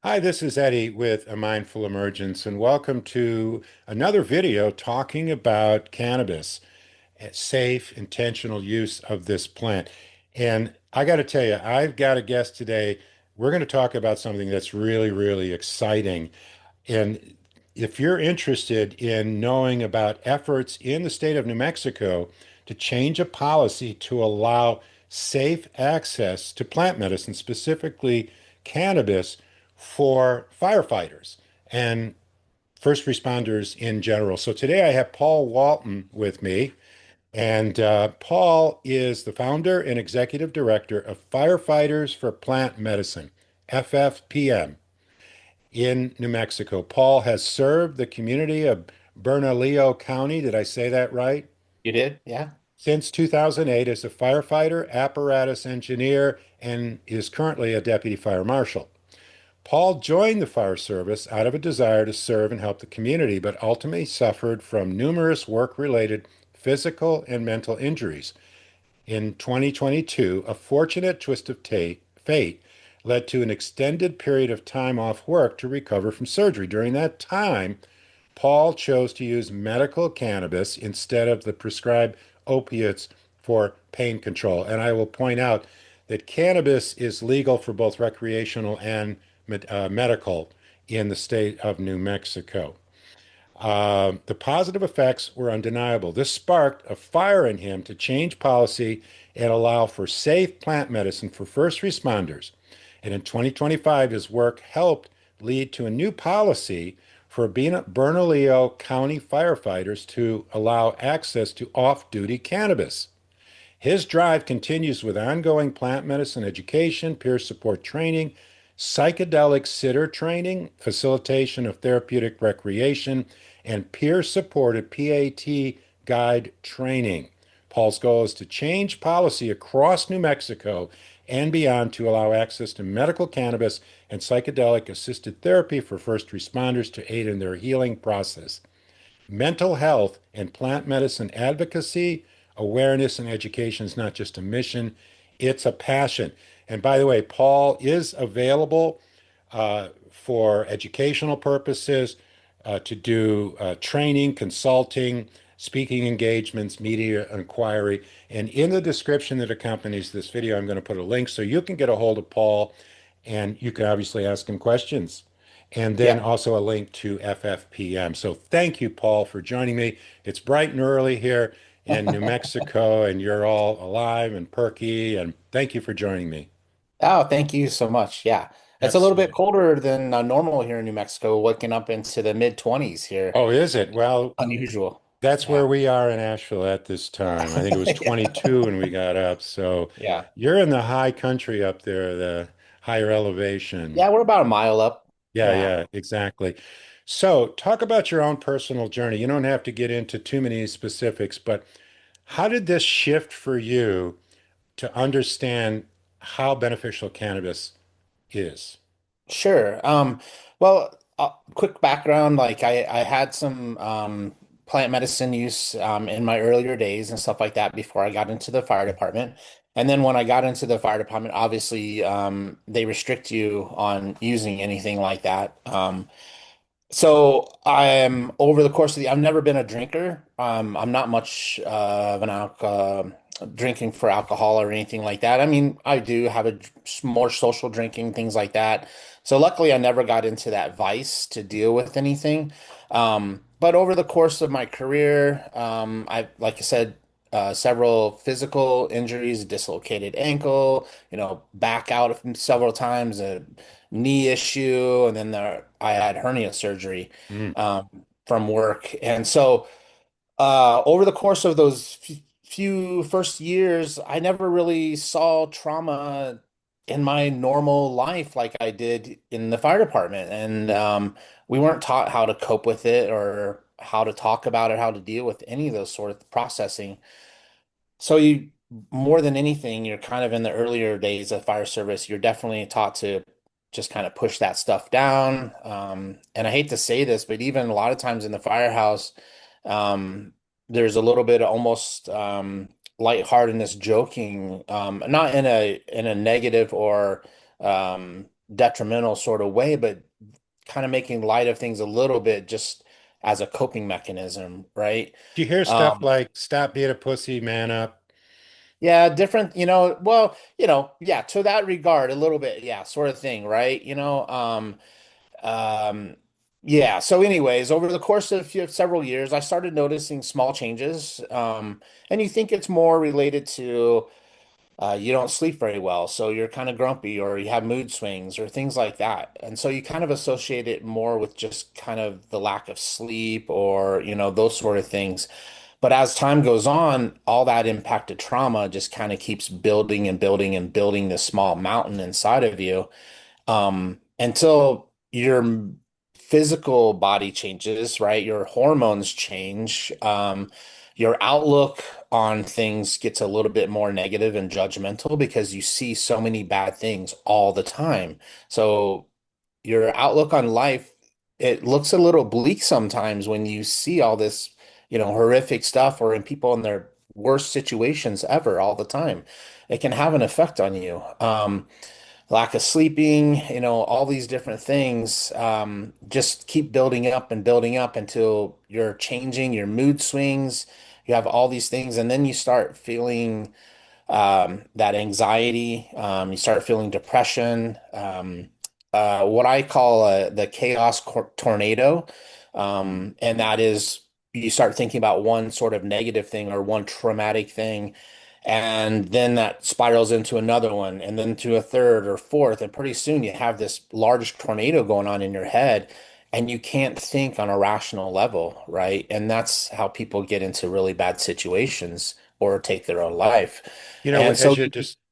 Hi, this is Eddie with a Mindful Emergence, and welcome to another video talking about cannabis, safe, intentional use of this plant. And I got to tell you, I've got a guest today. We're going to talk about something that's really, really exciting. And if you're interested in knowing about efforts in the state of New Mexico to change a policy to allow safe access to plant medicine, specifically cannabis, for firefighters and first responders in general. So today I have Paul Walton with me, and Paul is the founder and executive director of Firefighters for Plant Medicine, FFPM in New Mexico. Paul has served the community of Bernalillo County, did I say that right? You did? Yeah. Since 2008 as a firefighter, apparatus engineer, and is currently a deputy fire marshal. Paul joined the fire service out of a desire to serve and help the community, but ultimately suffered from numerous work-related physical and mental injuries. In 2022, a fortunate twist of fate led to an extended period of time off work to recover from surgery. During that time, Paul chose to use medical cannabis instead of the prescribed opiates for pain control. And I will point out that cannabis is legal for both recreational and medical in the state of New Mexico. The positive effects were undeniable. This sparked a fire in him to change policy and allow for safe plant medicine for first responders. And in 2025, his work helped lead to a new policy for Bernalillo County firefighters to allow access to off-duty cannabis. His drive continues with ongoing plant medicine education, peer support training, psychedelic sitter training, facilitation of therapeutic recreation, and peer supported PAT guide training. Paul's goal is to change policy across New Mexico and beyond to allow access to medical cannabis and psychedelic assisted therapy for first responders to aid in their healing process. Mental health and plant medicine advocacy, awareness, and education is not just a mission, it's a passion. And by the way, Paul is available for educational purposes, to do training, consulting, speaking engagements, media inquiry. And in the description that accompanies this video, I'm going to put a link so you can get a hold of Paul and you can obviously ask him questions. And then Yeah. also a link to FFPM. So thank you, Paul, for joining me. It's bright and early here in New Mexico, and you're all alive and perky. And thank you for joining me. Oh, thank you so much. Yeah. It's a little bit Absolutely. colder than normal here in New Mexico, waking up into the mid 20s here. Oh, is it? Well, Unusual. that's Yeah. where we are in Asheville at this time. I think it was Yeah. 22 when we got up. So Yeah. you're in the high country up there, the higher elevation. Yeah, we're about a mile up. Yeah, Yeah. yeah, exactly. So talk about your own personal journey. You don't have to get into too many specifics, but how did this shift for you to understand how beneficial cannabis is? Sure. Quick background, like I had some plant medicine use in my earlier days and stuff like that before I got into the fire department. And then when I got into the fire department, obviously they restrict you on using anything like that. So I'm over the course of the, I've never been a drinker. I'm not much of an alcohol drinking for alcohol or anything like that. I mean, I do have more social drinking, things like that. So luckily, I never got into that vice to deal with anything. But over the course of my career, like I said, several physical injuries, dislocated ankle, back out several times, knee issue, and then I had hernia surgery Mm. from work. And so over the course of those few first years, I never really saw trauma in my normal life like I did in the fire department. And we weren't taught how to cope with it or how to talk about it, how to deal with any of those sort of processing. So you, more than anything, you're kind of in the earlier days of fire service, you're definitely taught to just kind of push that stuff down. And I hate to say this, but even a lot of times in the firehouse, there's a little bit of almost lightheartedness, joking, not in a negative or detrimental sort of way, but kind of making light of things a little bit just as a coping mechanism, right? Do you hear stuff Um, like "Stop being a pussy, man up"? yeah, different, well, yeah, to that regard, a little bit, yeah, sort of thing, right? Um, yeah. So, anyways, over the course of several years, I started noticing small changes. And you think it's more related to you don't sleep very well, so you're kind of grumpy, or you have mood swings, or things like that. And so you kind of associate it more with just kind of the lack of sleep, or those sort of things. But as time goes on, all that impacted trauma just kind of keeps building and building and building this small mountain inside of you, until your physical body changes, right? Your hormones change. Your outlook on things gets a little bit more negative and judgmental because you see so many bad things all the time. So your outlook on life, it looks a little bleak sometimes when you see all this, horrific stuff, or in people in their worst situations ever all the time. It can have an effect on you. Lack of sleeping, all these different things, just keep building up and building up until you're changing your mood swings. You have all these things, and then you start feeling that anxiety. You start feeling depression. What I call the tornado. And that is, you start thinking about one sort of negative thing or one traumatic thing, and then that spirals into another one, and then to a third or fourth. And pretty soon you have this large tornado going on in your head, and you can't think on a rational level, right? And that's how people get into really bad situations or take their own life. You know, And so,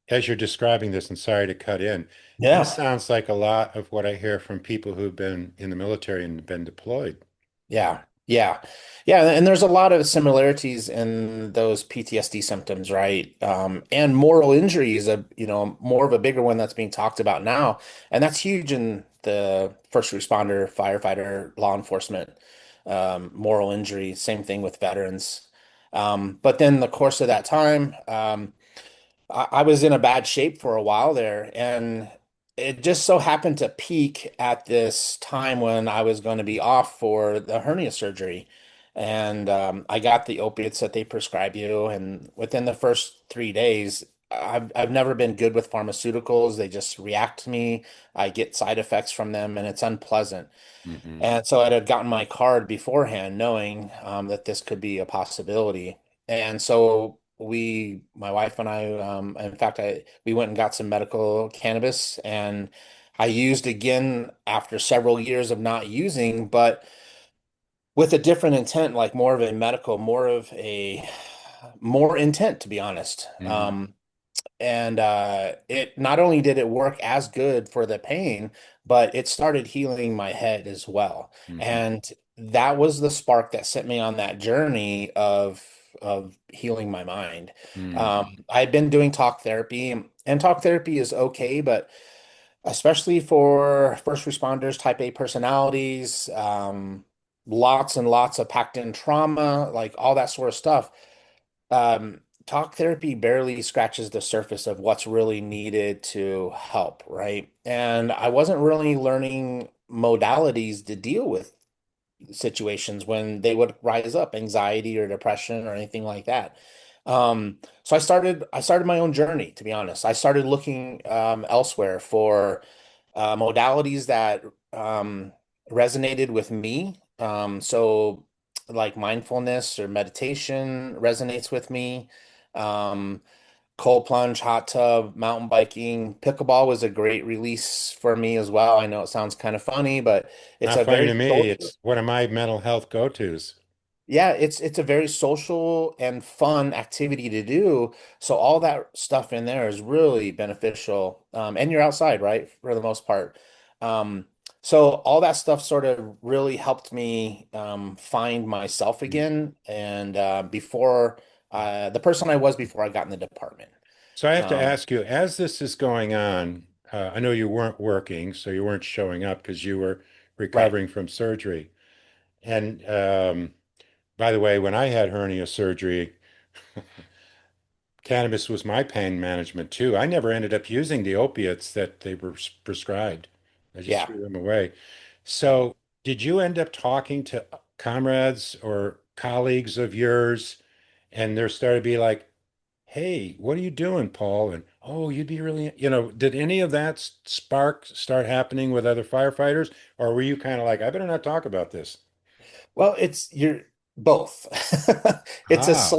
as you're describing this, and sorry to cut in, this yeah, sounds like a lot of what I hear from people who've been in the military and been deployed. yeah, yeah, yeah. And there's a lot of similarities in those PTSD symptoms, right? And moral injury is more of a bigger one that's being talked about now. And that's huge in the first responder, firefighter, law enforcement, moral injury, same thing with veterans. But then the course of that time, I was in a bad shape for a while there, and it just so happened to peak at this time when I was going to be off for the hernia surgery. And I got the opiates that they prescribe you, and within the first 3 days, I've never been good with pharmaceuticals. They just react to me. I get side effects from them, and it's unpleasant. Hmm. And so I had gotten my card beforehand, knowing that this could be a possibility. And so my wife and I, in fact, we went and got some medical cannabis, and I used again after several years of not using, but with a different intent, like more of a medical, more intent, to be honest. Hmm. And it not only did it work as good for the pain, but it started healing my head as well. Hmm. And that was the spark that set me on that journey of healing my mind. Hmm. I'd been doing talk therapy, and talk therapy is okay, but especially for first responders, type A personalities, lots and lots of packed in trauma, like all that sort of stuff. Talk therapy barely scratches the surface of what's really needed to help, right? And I wasn't really learning modalities to deal with situations when they would rise up, anxiety or depression or anything like that. So I started my own journey, to be honest. I started looking elsewhere for modalities that resonated with me. So like mindfulness or meditation resonates with me. Um, Cold plunge, hot tub, mountain biking, pickleball was a great release for me as well. I know it sounds kind of funny, but it's Not a funny very to me. social. It's one of my mental health go-tos. Yeah, it's a very social and fun activity to do. So all that stuff in there is really beneficial. And you're outside, right? For the most part. Um, so all that stuff sort of really helped me find myself again, and before the person I was before I got in the department. So I have to Um, ask you, as this is going on, I know you weren't working, so you weren't showing up because you were right. recovering from surgery. And by the way, when I had hernia surgery, Cannabis was my pain management too. I never ended up using the opiates that they were prescribed. I just Yeah. threw them away. Yeah. So, did you end up talking to comrades or colleagues of yours, and there started to be like, "Hey, what are you doing, Paul?" And, "Oh, you'd be really," did any of that spark start happening with other firefighters, or were you kind of like, "I better not talk about this"? Well, it's you're both. It's a Ah,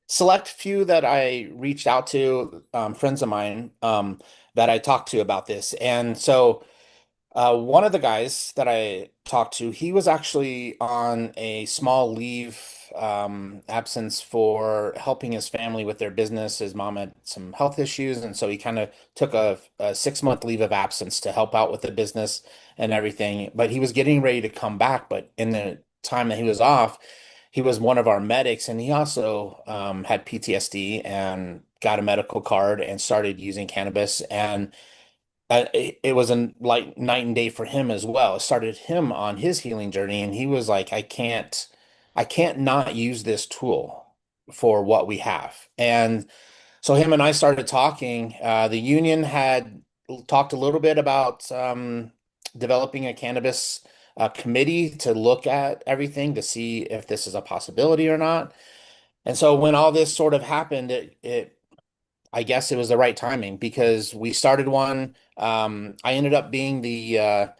select few that I reached out to, friends of mine, that I talked to about this. And so one of the guys that I talked to, he was actually on a small leave absence for helping his family with their business. His mom had some health issues, and so he kind of took a 6 month leave of absence to help out with the business and everything. But he was getting ready to come back. But in the time that he was off, he was one of our medics, and he also had PTSD and got a medical card and started using cannabis. And it was a like night and day for him as well. It started him on his healing journey, and he was like, I can't not use this tool for what we have. And so him and I started talking. The union had talked a little bit about developing a cannabis committee to look at everything to see if this is a possibility or not. And so when all this sort of happened, it I guess it was the right timing because we started one. I ended up being the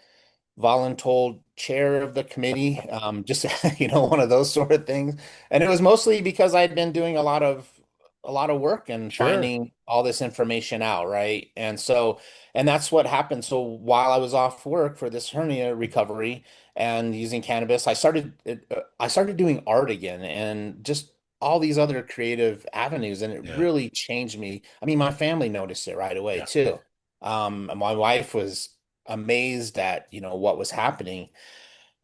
voluntold chair of the committee, just one of those sort of things. And it was mostly because I'd been doing a lot of work and sure. finding all this information out, right? And that's what happened. So while I was off work for this hernia recovery and using cannabis, I started doing art again and just all these other creative avenues, and it Yeah, really changed me. I mean, my family noticed it right away yeah, too. My wife was amazed at, what was happening.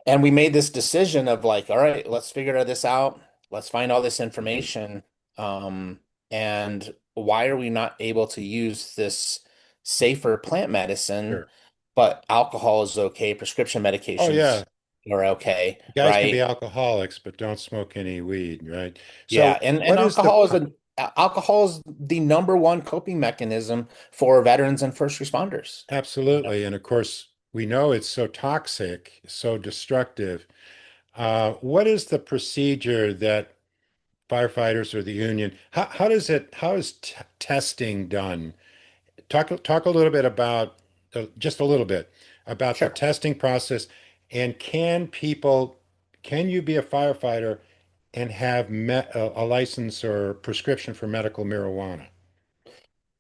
And we made this decision of like, all right, let's figure this out. Let's find all this information. And why are we not able to use this safer plant medicine, sure. but alcohol is okay, prescription Oh, medications yeah. are okay, Guys can be right? alcoholics, but don't smoke any weed, right? Yeah, So, and what is the alcohol is the number one coping mechanism for veterans and first responders. You know? absolutely? And of course, we know it's so toxic, so destructive. What is the procedure that firefighters or the union, how is t testing done? Talk a little bit about, just a little bit about the Sure. testing process, and can you be a firefighter and have a license or prescription for medical marijuana,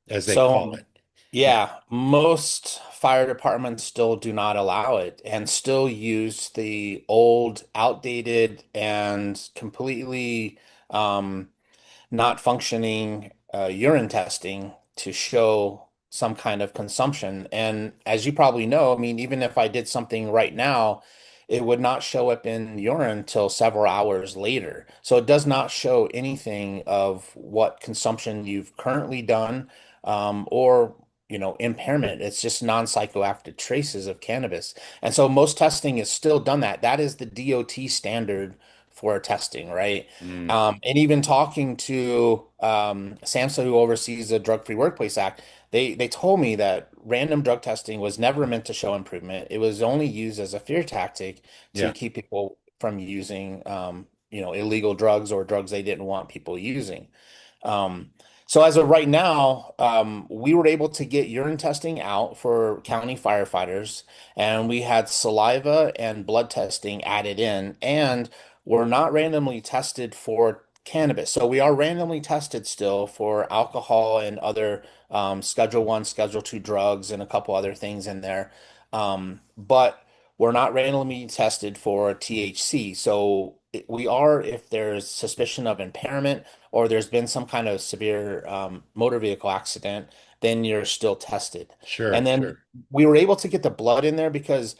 as they So, call it? yeah, most fire departments still do not allow it and still use the old, outdated, and completely um, not functioning urine testing to show some kind of consumption. And as you probably know, I mean, even if I did something right now, it would not show up in urine until several hours later. So it does not show anything of what consumption you've currently done, or impairment. It's just non-psychoactive traces of cannabis. And so most testing is still done that. That is the DOT standard for testing, right? Mm, And even talking to SAMHSA, who oversees the Drug Free Workplace Act, they told me that random drug testing was never meant to show improvement. It was only used as a fear tactic to yeah, keep people from using, illegal drugs or drugs they didn't want people using. Um, so as of right now, we were able to get urine testing out for county firefighters, and we had saliva and blood testing added in, and we're not randomly tested for cannabis. So we are randomly tested still for alcohol and other Schedule 1, Schedule 2 drugs and a couple other things in there. But we're not randomly tested for THC. So we are if there's suspicion of impairment or there's been some kind of severe motor vehicle accident, then you're still tested. And sure, then sure. we were able to get the blood in there because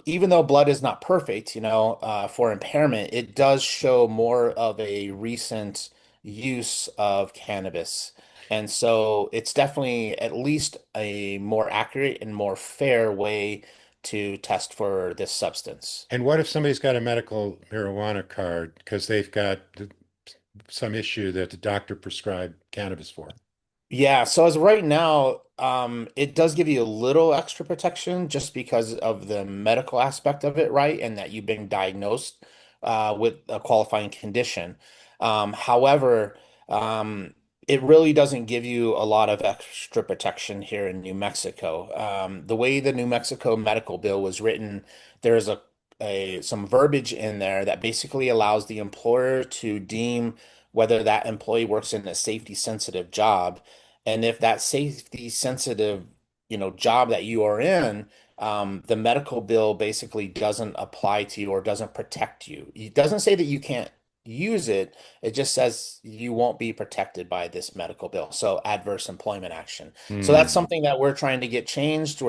even though blood is not perfect, for impairment, it does show more of a recent use of cannabis. And so it's definitely at least a more accurate and more fair way to test for this substance. And what if somebody's got a medical marijuana card because they've got some issue that the doctor prescribed cannabis for. Yeah, so as of right now, it does give you a little extra protection just because of the medical aspect of it, right? And that you've been diagnosed with a qualifying condition. However, um, it really doesn't give you a lot of extra protection here in New Mexico. The way the New Mexico medical bill was written, there's some verbiage in there that basically allows the employer to deem whether that employee works in a safety sensitive job. And if that safety sensitive, job that you are in, the medical bill basically doesn't apply to you or doesn't protect you. It doesn't say that you can't use it. It just says you won't be protected by this medical bill. So adverse employment action. So that's Hmm. something that we're trying to get changed.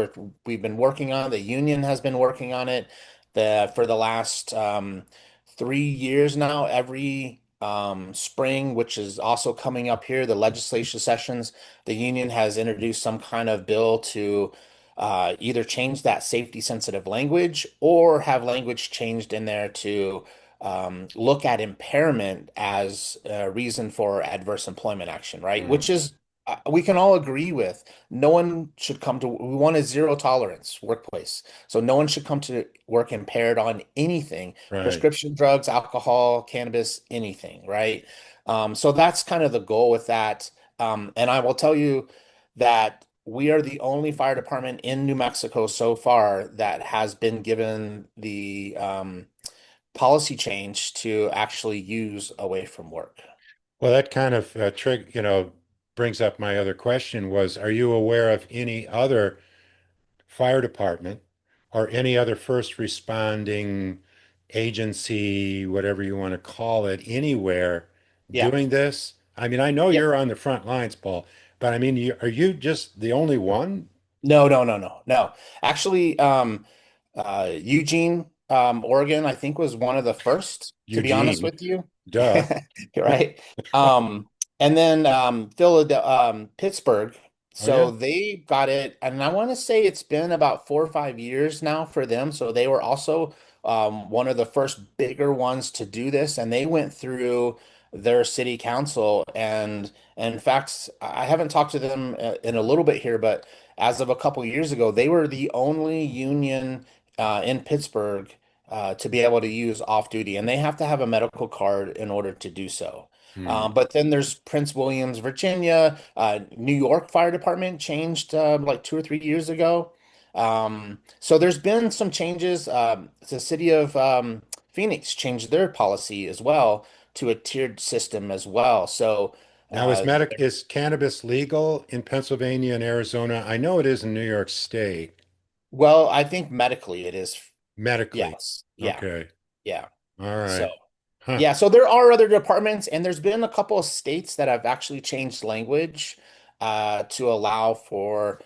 We've been working on. The union has been working on it for the last 3 years now. Every spring, which is also coming up here, the legislature sessions, the union has introduced some kind of bill to either change that safety sensitive language or have language changed in there to look at impairment as a reason for adverse employment action, right? Hmm. Which is we can all agree with. No one should come to, we want a zero tolerance workplace. So no one should come to work impaired on anything, Right. prescription drugs, alcohol, cannabis, anything, right? So that's kind of the goal with that. And I will tell you that we are the only fire department in New Mexico so far that has been given the policy change to actually use away from work. Well, that kind of brings up my other question was, are you aware of any other fire department or any other first responding agency, whatever you want to call it, anywhere Yeah. doing this? I mean, I know Yeah. you're on the front lines, Paul, but I mean, are you just the only one? No, no, no, no, no. Actually, Eugene, Oregon, I think was one of the first, to be honest Eugene, with you. duh. Right. Um, and then Philadelphia, Pittsburgh. Oh yeah. So they got it, and I want to say it's been about 4 or 5 years now for them. So they were also one of the first bigger ones to do this, and they went through their city council. And in fact, I haven't talked to them in a little bit here, but as of a couple years ago, they were the only union in Pittsburgh to be able to use off duty, and they have to have a medical card in order to do so. Hmm. But then there's Prince Williams, Virginia. New York Fire Department changed like 2 or 3 years ago. So there's been some changes. The city of Phoenix changed their policy as well to a tiered system as well. So Now, uh, is cannabis legal in Pennsylvania and Arizona? I know it is in New York State, well, I think medically it is. medically. Yes. Yeah. Okay. Yeah. All So right. Huh. yeah, so there are other departments, and there's been a couple of states that have actually changed language to allow for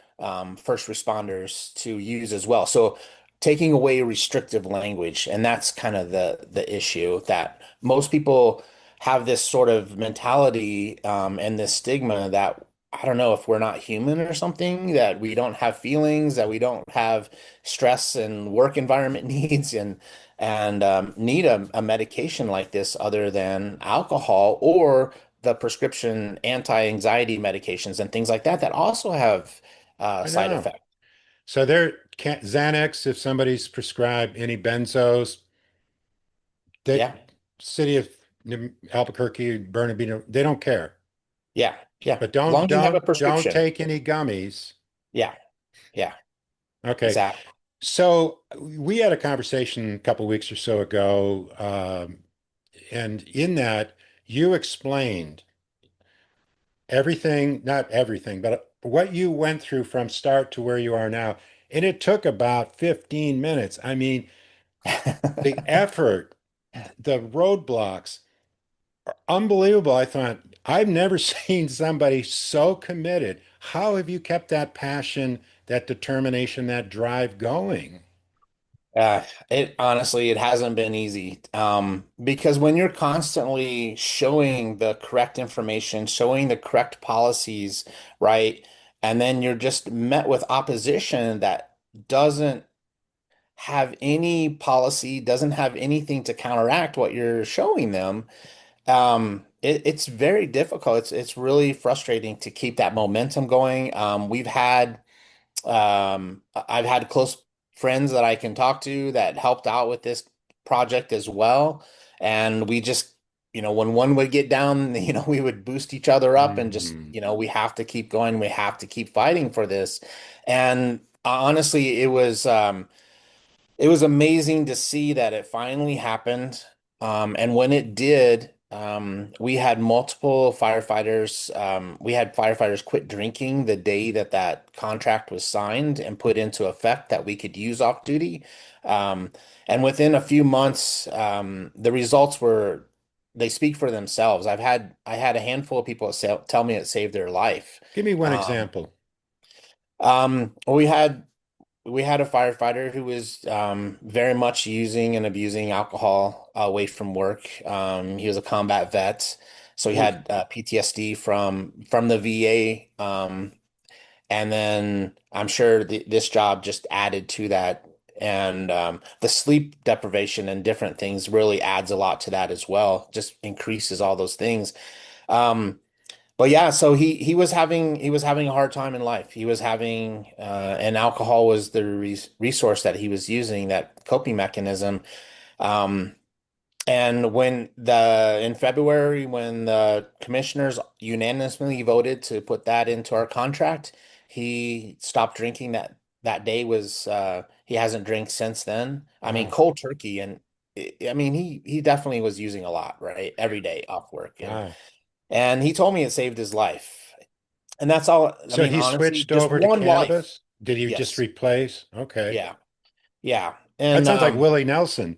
first responders to use as well. So taking away restrictive language, and that's kind of the issue that most people have this sort of mentality and this stigma that I don't know if we're not human or something, that we don't have feelings, that we don't have stress and work environment needs, and need a medication like this other than alcohol or the prescription anti-anxiety medications and things like that that also have I side know. effects. So there can't Xanax, if somebody's prescribed any benzos, they Yeah, city of Albuquerque, Bernalillo, they don't care. yeah, yeah. But As long as you have a don't prescription. take any gummies. Yeah, yeah, Okay. exactly. So we had a conversation a couple weeks or so ago, and in that you explained everything, not everything, but what you went through from start to where you are now. And it took about 15 minutes. I mean, the effort, the roadblocks, unbelievable. I thought, I've never seen somebody so committed. How have you kept that passion, that determination, that drive going? It honestly, it hasn't been easy. Because when you're constantly showing the correct information, showing the correct policies, right? And then you're just met with opposition that doesn't have any policy, doesn't have anything to counteract what you're showing them. it's very difficult. It's really frustrating to keep that momentum going. I've had close friends that I can talk to that helped out with this project as well. And we just, when one would get down, we would boost each other up and just, Mm. we have to keep going. We have to keep fighting for this. And honestly, it was amazing to see that it finally happened. And when it did, we had multiple firefighters. We had firefighters quit drinking the day that that contract was signed and put into effect that we could use off duty. Um, and within a few months, the results they speak for themselves. I had a handful of people tell me it saved their life. Give me one Um, example. we had a firefighter who was very much using and abusing alcohol away from work. He was a combat vet, so he Oof. had PTSD from the VA. And then I'm sure this job just added to that. And the sleep deprivation and different things really adds a lot to that as well. Just increases all those things. Um, but yeah, so he was having a hard time in life. He was having and alcohol was the resource that he was using, that coping mechanism. Um, and in February, when the commissioners unanimously voted to put that into our contract, he stopped drinking. That day was he hasn't drank since then. I mean, Wow. cold turkey, and I mean he definitely was using a lot, right? Every day off work, Wow. and he told me it saved his life. And that's all. I So mean, he honestly, switched just over to one life. cannabis? Did he just Yes. replace? Okay. Yeah. Yeah. That And sounds like Willie Nelson.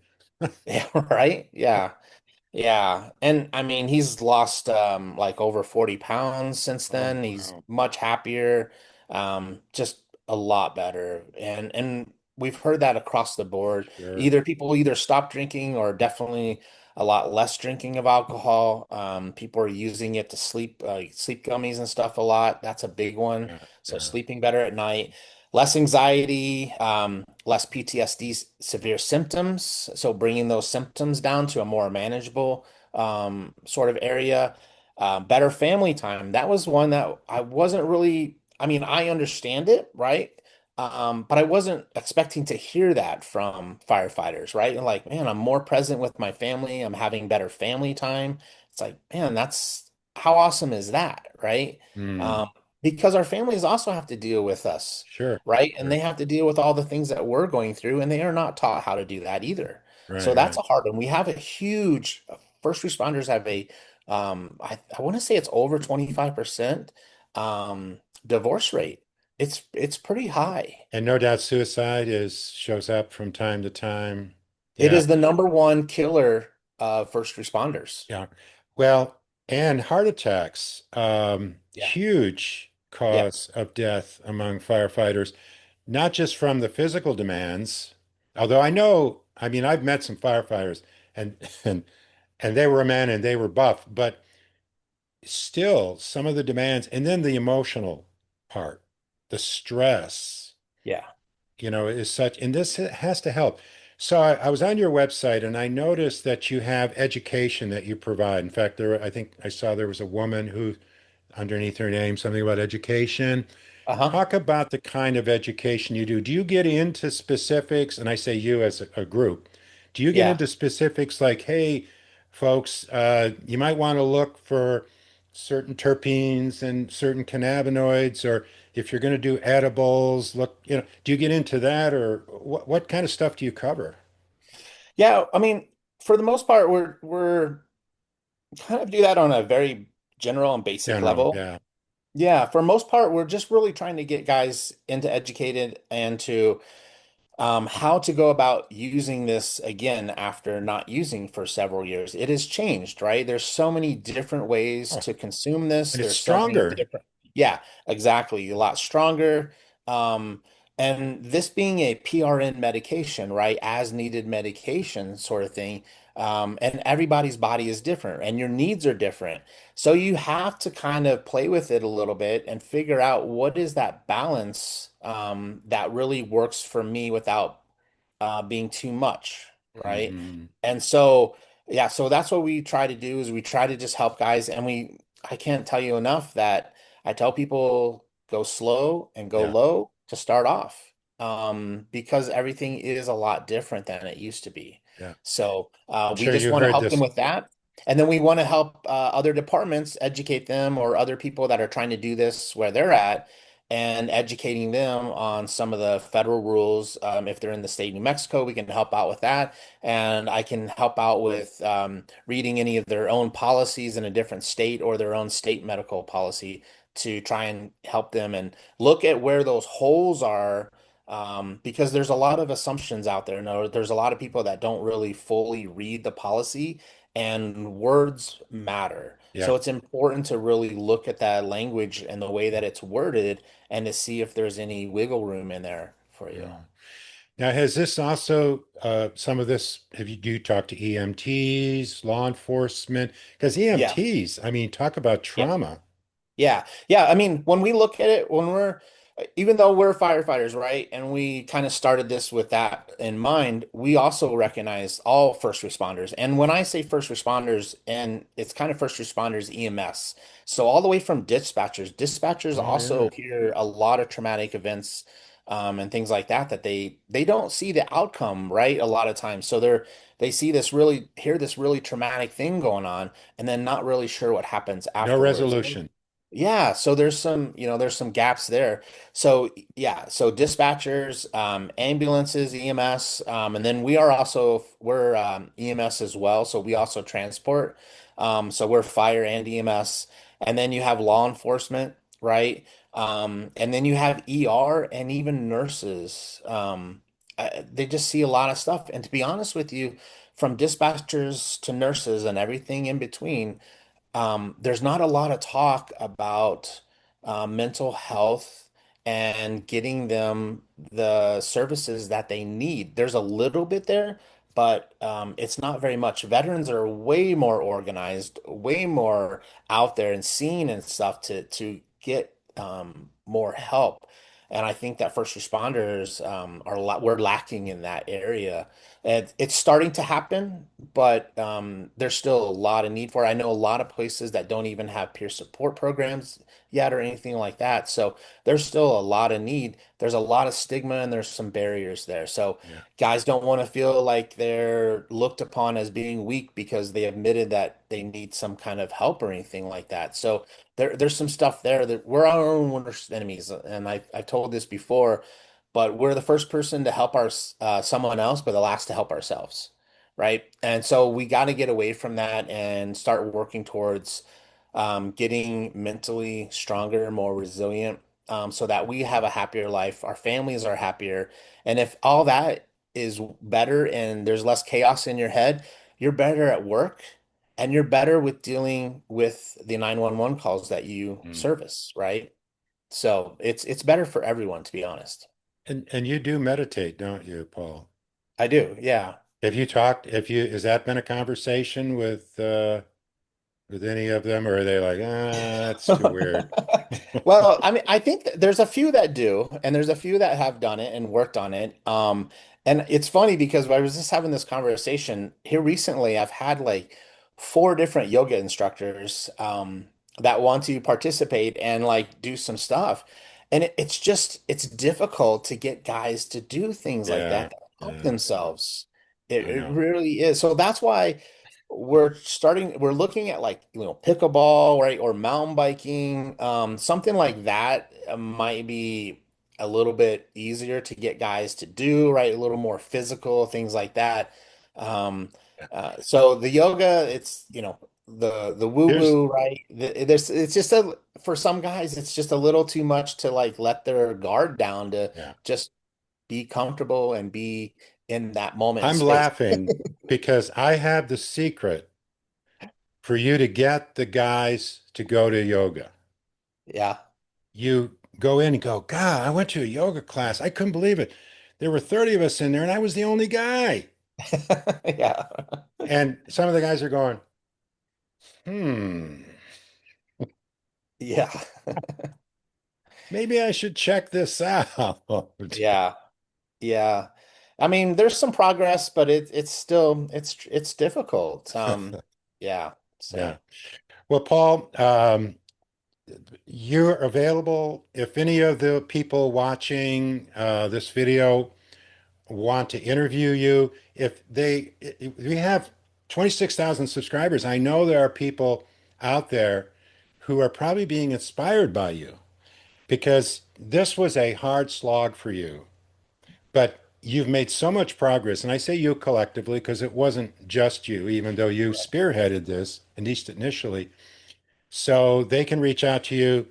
yeah, right? Yeah. Yeah. And I mean, he's lost like over 40 pounds since Oh, then. He's wow. much happier, just a lot better. And we've heard that across the board. Sure. Either people either stop drinking or definitely a lot less drinking of alcohol. People are using it to sleep gummies and stuff a lot. That's a big one. Yeah. So Yeah. sleeping better at night, less anxiety, less PTSD severe symptoms. So bringing those symptoms down to a more manageable sort of area. Better family time. That was one that I wasn't really, I mean, I understand it, right? But I wasn't expecting to hear that from firefighters, right? And like, man, I'm more present with my family. I'm having better family time. It's like, man, that's how awesome is that, right? Mm. Um, because our families also have to deal with us, Sure. right? And Sure. they have to deal with all the things that we're going through, and they are not taught how to do that either. So Right, that's right. a hard one. We have a huge first responders have I want to say it's over 25% divorce rate. It's pretty high. And no doubt suicide is shows up from time to time. It Yeah. is the number one killer of first responders. Yeah. Well, and heart attacks, Yeah. huge Yeah. cause of death among firefighters, not just from the physical demands, although I mean, I've met some firefighters and and they were men and they were buff, but still some of the demands, and then the emotional part, the stress, Yeah. is such, and this has to help. So I was on your website and I noticed that you have education that you provide. In fact, I think I saw there was a woman who, underneath her name, something about education. Uh-huh. Talk about the kind of education you do. Do you get into specifics? And I say you as a group. Do you get Yeah. into specifics like, hey, folks, you might want to look for certain terpenes and certain cannabinoids, or if you're going to do edibles, look, do you get into that, or what kind of stuff do you cover? Yeah. I mean, for the most part, we're kind of do that on a very general and basic General, level. yeah. Yeah, for most part, we're just really trying to get guys into educated and to how to go about using this again after not using for several years. It has changed, right? There's so many different ways Oh, to consume this. and it's There's so many stronger. different, yeah, exactly. A lot stronger. Um, and this being a PRN medication, right? As needed medication sort of thing. And everybody's body is different and your needs are different. So you have to kind of play with it a little bit and figure out what is that balance that really works for me without being too much, right? Hmm. And so Yeah, so that's what we try to do is we try to just help guys, and I can't tell you enough that I tell people go slow and go Yeah, low to start off. Because everything is a lot different than it used to be. yeah. So I'm we sure just you want to heard help them this. with that. And then we want to help other departments educate them or other people that are trying to do this where they're at and educating them on some of the federal rules. If they're in the state of New Mexico, we can help out with that, and I can help out with reading any of their own policies in a different state or their own state medical policy to try and help them and look at where those holes are. Because there's a lot of assumptions out there. No, there's a lot of people that don't really fully read the policy, and words matter. Yeah. So it's important to really look at that language and the way that it's worded and to see if there's any wiggle room in there for you. Yeah. Now, has this also some of this? Have you do you talk to EMTs, law enforcement? Because Yeah. EMTs, I mean, talk about Yeah. trauma. Yeah. Yeah. I mean, when we look at it, even though we're firefighters, right? And we kind of started this with that in mind, we also recognize all first responders. And when I say first responders, and it's kind of first responders EMS. So all the way from dispatchers Oh yeah, also hear a lot of traumatic events, and things like that, that they don't see the outcome, right? A lot of times. So they see hear this really traumatic thing going on, and then not really sure what happens no afterwards. resolution. Yeah, so there's some gaps there. So yeah, so dispatchers, ambulances, EMS, and then we're EMS as well. So we also transport. So we're fire and EMS, and then you have law enforcement, right? And then you have ER and even nurses. They just see a lot of stuff. And to be honest with you, from dispatchers to nurses and everything in between, there's not a lot of talk about mental health and getting them the services that they need. There's a little bit there, but it's not very much. Veterans are way more organized, way more out there and seen and stuff to get more help. And I think that first responders we're lacking in that area. And it's starting to happen, but there's still a lot of need for it. I know a lot of places that don't even have peer support programs yet or anything like that. So there's still a lot of need. There's a lot of stigma and there's some barriers there. So Yeah. guys don't want to feel like they're looked upon as being weak because they admitted that they need some kind of help or anything like that. So there's some stuff there that we're our own worst enemies. And I've told this before, but we're the first person to help someone else, but the last to help ourselves, right? And so we got to get away from that and start working towards getting mentally stronger, more resilient, so that we have a happier life, our families are happier, and if all that is better and there's less chaos in your head, you're better at work and you're better with dealing with the 911 calls that you Mm. service, right? So it's better for everyone, to be honest. And you do meditate, don't you, Paul? I do, yeah. Have you, has that been a conversation with any of them, or are they like, ah, that's too weird? Well, I mean, I think there's a few that do, and there's a few that have done it and worked on it. And it's funny because I was just having this conversation here recently. I've had like four different yoga instructors that want to participate and like do some stuff. And it's difficult to get guys to do things like Yeah, that help yeah, themselves. I It know. really is. So that's why we're looking at like, pickleball, right? Or mountain biking, something like that might be a little bit easier to get guys to do, right? A little more physical, things like that. Um, so the yoga, it's, the woo Here's, woo, right? It's just for some guys, it's just a little too much to like let their guard down to yeah. just be comfortable and be in that moment and I'm space. laughing because I have the secret for you to get the guys to go to yoga. Yeah. You go in and go, God, I went to a yoga class. I couldn't believe it. There were 30 of us in there, and I was the only guy. Yeah. And some of the guys are going, hmm, Yeah. maybe I should check this out. Yeah. Yeah. I mean, there's some progress, but it's still it's difficult. Yeah. Yeah. So Well, Paul, you're available if any of the people watching this video want to interview you. We have 26,000 subscribers. I know there are people out there who are probably being inspired by you because this was a hard slog for you, but you've made so much progress. And I say you collectively because it wasn't just you, even though you spearheaded this, at least initially. So they can reach out to you.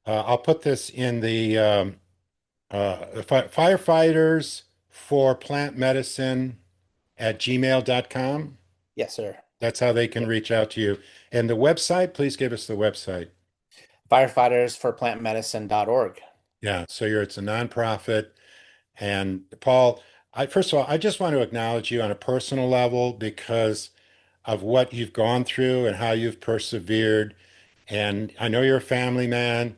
I'll put this in the firefighters for plant medicine at gmail.com. yes, sir. That's how they can Yep. reach out to you. And the website, please give us the website. Firefighters for plantmedicine.org. Yeah, so it's a nonprofit. And Paul, first of all, I just want to acknowledge you on a personal level because of what you've gone through and how you've persevered. And I know you're a family man.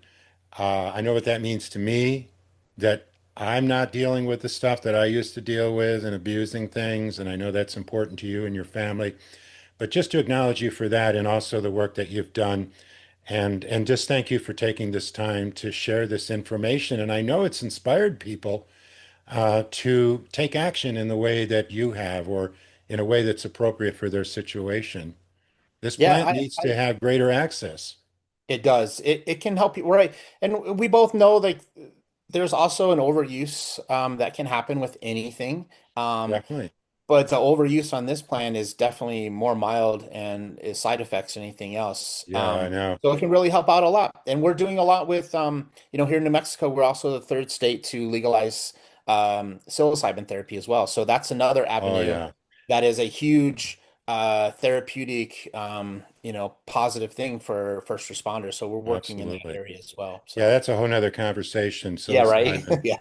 I know what that means to me, that I'm not dealing with the stuff that I used to deal with and abusing things. And I know that's important to you and your family. But just to acknowledge you for that and also the work that you've done. And just thank you for taking this time to share this information. And I know it's inspired people to take action in the way that you have or in a way that's appropriate for their situation. This Yeah, plant needs to I have greater access. it does. It can help you, right? And we both know like there's also an overuse that can happen with anything. Um, Definitely. But the overuse on this plan is definitely more mild and is side effects than anything else. Yeah, I know. So it can really help out a lot. And we're doing a lot with, here in New Mexico, we're also the third state to legalize psilocybin therapy as well. So that's another Oh, avenue yeah, that is a huge therapeutic, positive thing for first responders. So we're working in that absolutely. area as well. Yeah, So that's a whole nother conversation, yeah, right. psilocybin. Yeah.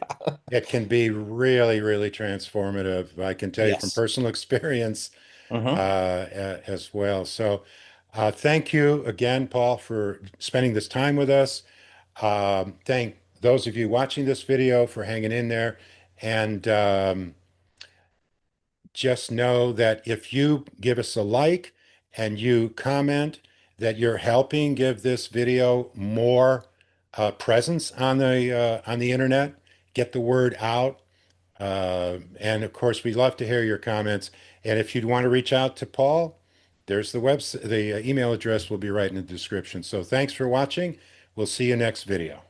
It can be really, really transformative. I can tell you from Yes. personal experience Hmm. as well. So, thank you again, Paul, for spending this time with us. Thank those of you watching this video for hanging in there. And just know that if you give us a like and you comment, that you're helping give this video more presence on the internet, get the word out. And of course, we'd love to hear your comments. And if you'd want to reach out to Paul, there's the website, the email address will be right in the description. So thanks for watching. We'll see you next video.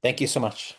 Thank you so much.